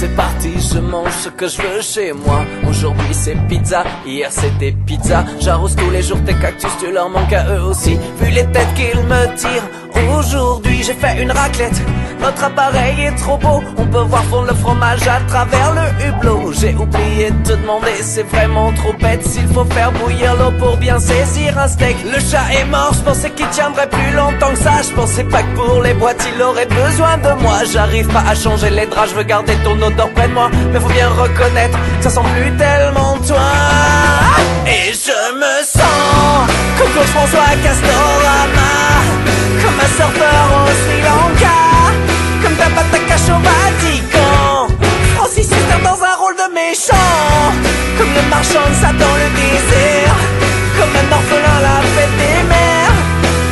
c'est parti, je mange ce que je veux chez moi. Aujourd'hui c'est pizza, hier c'était pizza. J'arrose tous les jours tes cactus, tu leur manques à eux aussi. Vu les têtes qu'ils me tirent, aujourd'hui j'ai fait une raclette. Notre appareil est trop beau, on peut voir fondre le fromage à travers le hublot. J'ai oublié de te demander, c'est vraiment trop bête s'il faut faire bouillir l'eau pour bien saisir un steak. Le chat est mort, je pensais qu'il tiendrait plus longtemps que ça. Je pensais pas que pour les boîtes il aurait besoin de moi. J'arrive pas à changer les draps, je veux garder ton odeur près de moi. Mais faut bien reconnaître que ça sent plus tellement toi. Et je me sens comme Claude François Castorama, comme un surfeur au Sri Lanka, comme Tabata Cash au Vatican, Francis Huster dans un rôle de méchant, comme le marchand de Satan dans le désert, comme un orphelin à la fête des mères,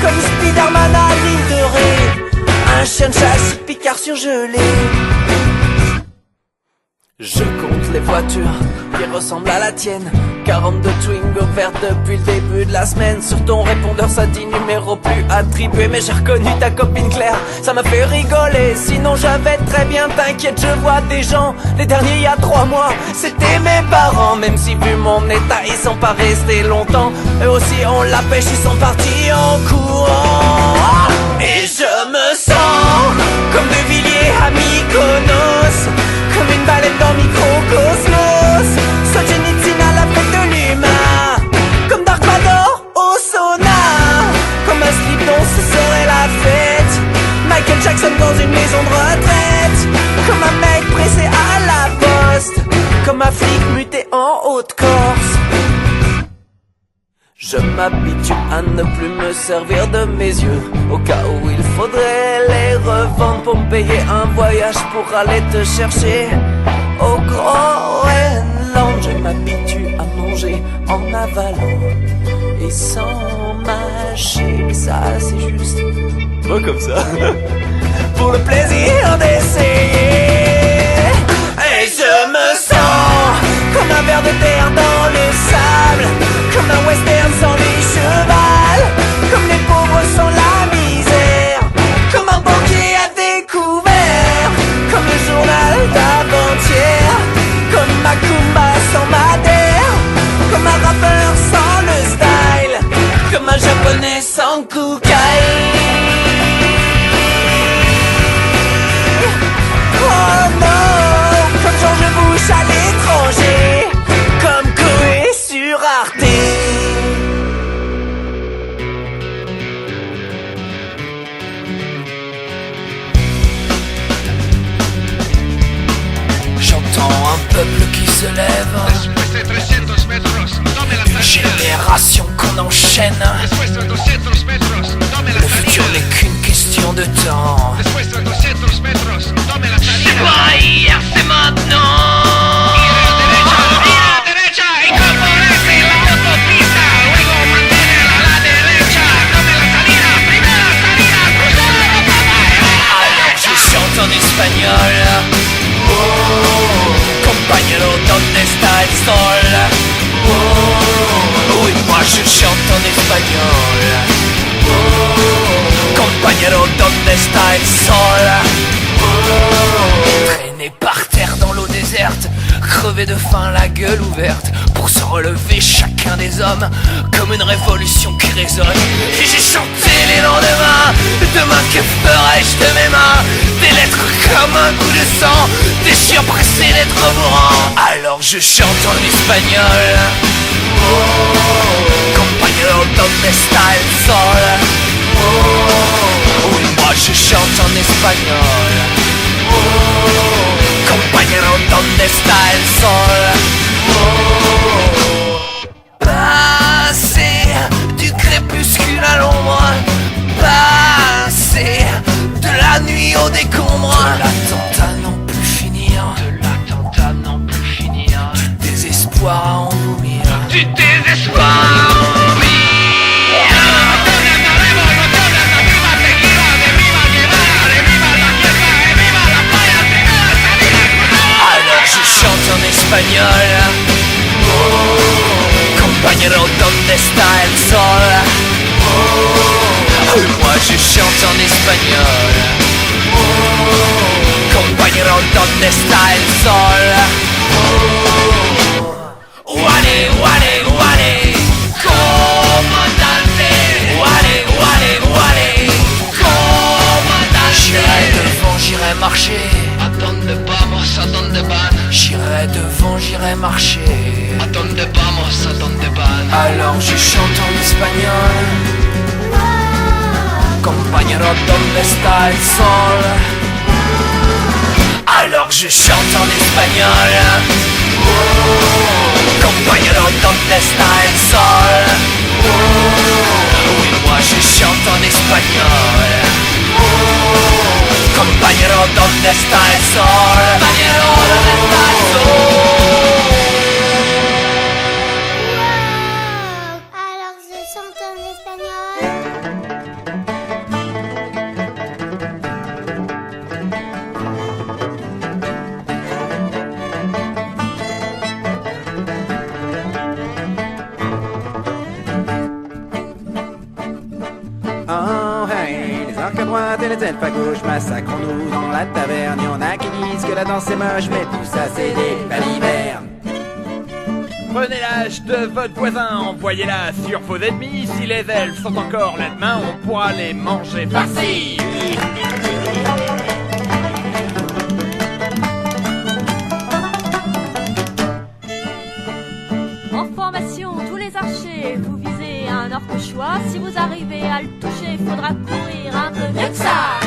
comme Spider-Man à l'île de Ré, un chien de chasse Picard surgelé. Je compte les voitures qui ressemblent à la tienne, 42 Twingo vertes depuis le début de la semaine. Sur ton répondeur ça dit numéro plus attribué, mais j'ai reconnu ta copine Claire, ça m'a fait rigoler. Sinon j'avais très bien, t'inquiète, je vois des gens. Les derniers il y a 3 mois, c'était mes parents. Même si vu mon état ils sont pas restés longtemps, eux aussi on la pêche, ils sont partis en courant. Et je me sens comme De Villiers à Mykonos, comme une baleine dans Microcosmos, Solzhenitsyn à la fête de l'humain, comme Dark Vador au sauna, comme un slip dont ce serait la fête, Michael Jackson dans une maison de retraite, comme un mec pressé à la poste, comme un flic muté en Haute-Corse. Je m'habitue à ne plus me servir de mes yeux, au cas où il faudrait les revendre pour me payer un voyage pour aller te chercher au Groenland. Je m'habitue à manger en avalant et sans mâcher, mais ça c'est juste pas comme ça pour le plaisir d'essayer. Et je me sens comme un ver de terre dans le sable, comme un western sans les chevals, comme les pauvres sans la misère, comme un banquier à découvert, comme le journal d'avant-hier, comme Macumba sans Madère, comme un rappeur sans le style, comme un japonais sans Kukai. Oh non, comme George Bush à l'étranger, comme Koé sur Arte. J'entends un peuple qui se lève, une génération qu'on enchaîne. Le futur n'est qu'une question de temps. C'est pas hier, c'est maintenant. En espagnol, oh, compañero, ¿dónde está el sol? Oh, oui, moi je chante en espagnol. Oh, compañero, ¿dónde está el sol? Oh, traîner par terre dans l'eau déserte, crever de faim, la gueule ouverte, pour se relever chacun des hommes, comme une révolution qui résonne. Et j'ai chanté les lendemains, demain que ferais-je de mes mains? Des lettres comme un coup de sang, des chiens pressés d'être mourants. Alors je chante en espagnol. Oh, compañero, ¿dónde está el sol? Oh, oui, moi je chante en espagnol. Oh, compañero, ¿dónde está el sol? Oh, passer du crépuscule à l'ombre, passer de la nuit au décombre, de l'attentat n'en plus finir, de l'attentat n'en plus finir, du désespoir à en vomir, du désespoir à en vomir. Alors je chante en espagnol. Oh, compañero, ¿dónde está el sol? Oh, moi je chante en espagnol. Oh, compañero, donde está el sol? Wale, wale, wale, comandante. Wale, wale, wale, comandante. J'irai devant, j'irai marcher. ¿A dónde vamos? ¿A dónde van? J'irai devant, j'irai marcher. ¿A dónde vamos? ¿A dónde van? Alors je chante en espagnol. Compañero, ¿dónde está el sol? Alors je chante en espagnol. Compañero, ¿dónde está el sol? Oui, moi je chante en espagnol. Compañero, ¿dónde está el sol? Compañero, ¿dónde está el sol? Alors je chante en espagnol. Oh hey, les orques à droite et les elfes à gauche, massacrons-nous dans la taverne. Y'en a qui disent que la danse est moche, mais tout ça c'est des balivernes. Prenez l'âge de votre voisin, envoyez-la sur vos ennemis. Si les elfes sont encore là demain, on pourra les manger farcis. En formation, tous les archers, vous visez un orque choix. Si vous arrivez à le toucher, faudra courir un peu mieux que ça.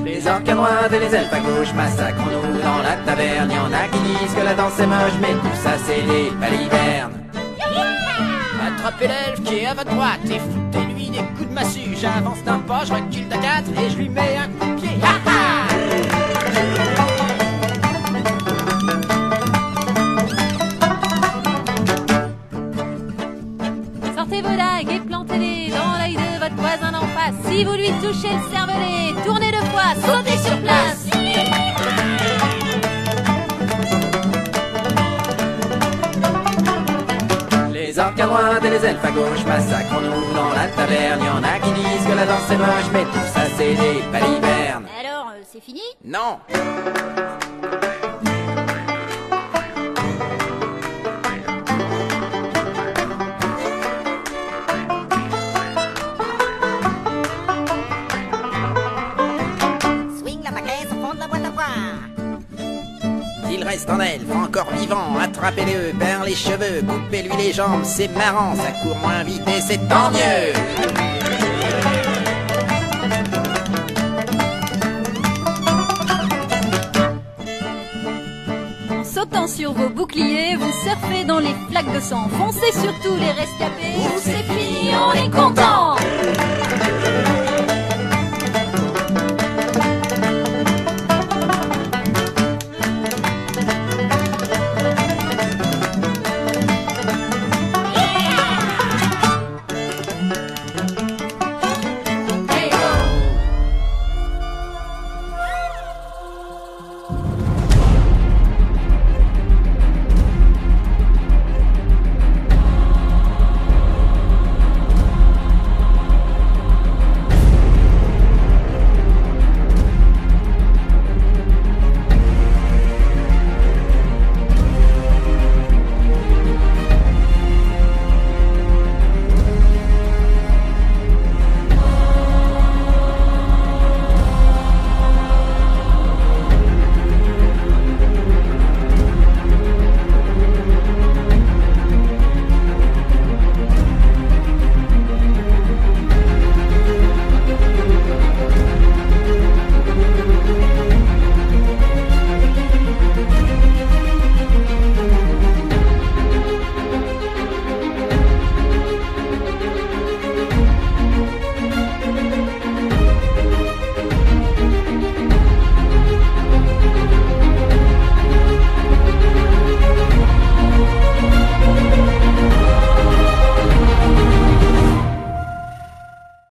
Les orques à droite et les elfes à gauche, massacrons-nous dans la taverne. Y'en a qui disent que la danse est moche, mais tout ça c'est des balivernes. Attrapez l'elfe qui est à votre droite et foutez-lui des coups de massue. J'avance d'un pas, je recule de 4 et je lui mets un coup de pied. Sortez vos dagues et plantez-les dans l'œil de votre voisin d'en face. Si vous lui touchez le cervelet, tournez 2 fois, sautez sur place. Les orques à droite et les elfes à gauche, massacrons-nous dans la taverne. Y'en a qui disent que la danse est moche, mais tout ça c'est des balivernes. Alors, c'est fini? Non. Swing la paquette au fond de la boîte à boire. Il reste en elfe, encore vivant, attrapez-le par les cheveux, coupez-lui les jambes, c'est marrant, ça court moins vite et c'est tant mieux. En sautant sur vos boucliers, vous surfez dans les flaques de sang. Foncez sur tous les rescapés. Vous